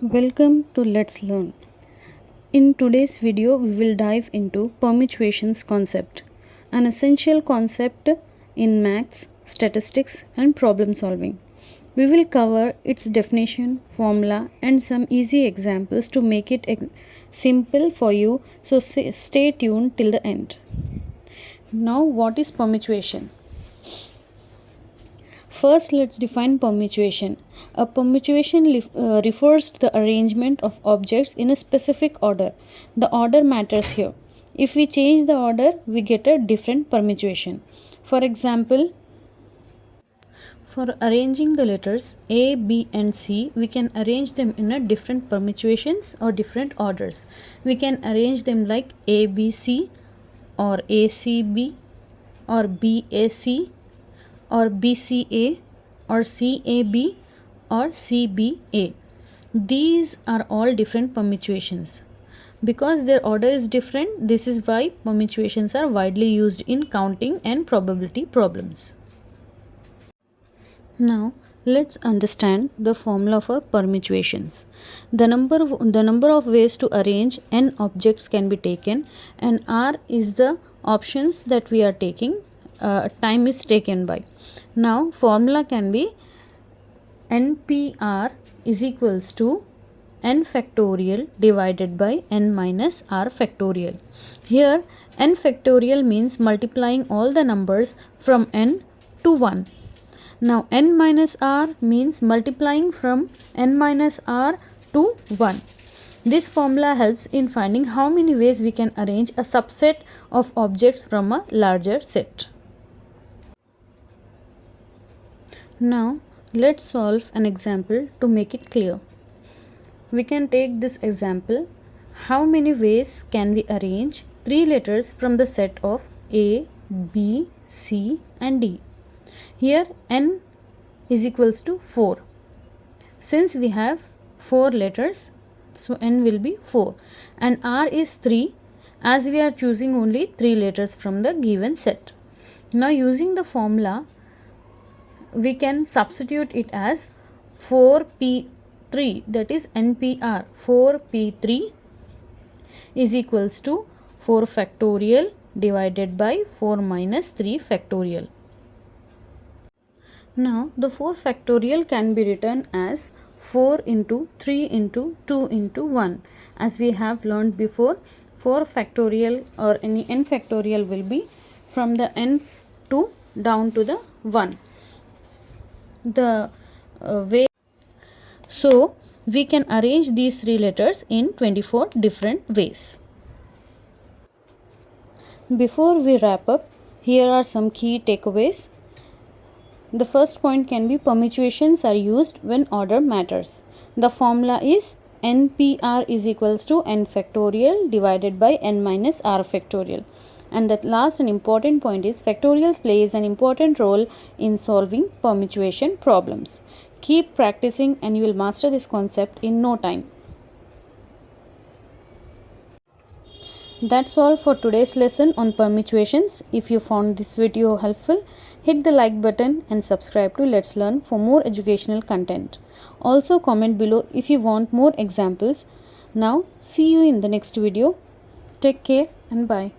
Welcome to Let's Learn. In today's video, we will dive into permutations concept, an essential concept in maths, statistics, and problem solving. We will cover its definition, formula, and some easy examples to make it simple for you. So stay tuned till the end. Now, what is permutation? First, let's define permutation. A permutation refers to the arrangement of objects in a specific order. The order matters here. If we change the order, we get a different permutation. For example, for arranging the letters A, B, and C, we can arrange them in a different permutations or different orders. We can arrange them like ABC or ACB or BAC or BCA or CAB or CBA. These are all different permutations. Because their order is different, this is why permutations are widely used in counting and probability problems. Now, let's understand the formula for permutations. The number of ways to arrange n objects can be taken, and R is the options that we are taking. Time is taken by. Now, formula can be NPR is equals to n factorial divided by n minus r factorial. Here, n factorial means multiplying all the numbers from n to 1. Now, n minus r means multiplying from n minus r to 1. This formula helps in finding how many ways we can arrange a subset of objects from a larger set. Now, let's solve an example to make it clear. We can take this example. How many ways can we arrange 3 letters from the set of A, B, C and D? Here n is equals to 4. Since we have 4 letters, so n will be 4. And R is 3 as we are choosing only 3 letters from the given set. Now, using the formula, we can substitute it as 4p3, that is NPR. 4p3 is equals to 4 factorial divided by 4 minus 3 factorial. Now, the 4 factorial can be written as 4 into 3 into 2 into 1. As we have learned before, 4 factorial or any n factorial will be from the n to down to the 1. So we can arrange these 3 letters in 24 different ways. Before we wrap up, here are some key takeaways. The first point can be permutations are used when order matters. The formula is NPR is equals to n factorial divided by n minus r factorial. And that last and important point is factorials plays an important role in solving permutation problems. Keep practicing and you will master this concept in no time. That's all for today's lesson on permutations. If you found this video helpful, hit the like button and subscribe to Let's Learn for more educational content. Also comment below if you want more examples. Now see you in the next video. Take care and bye.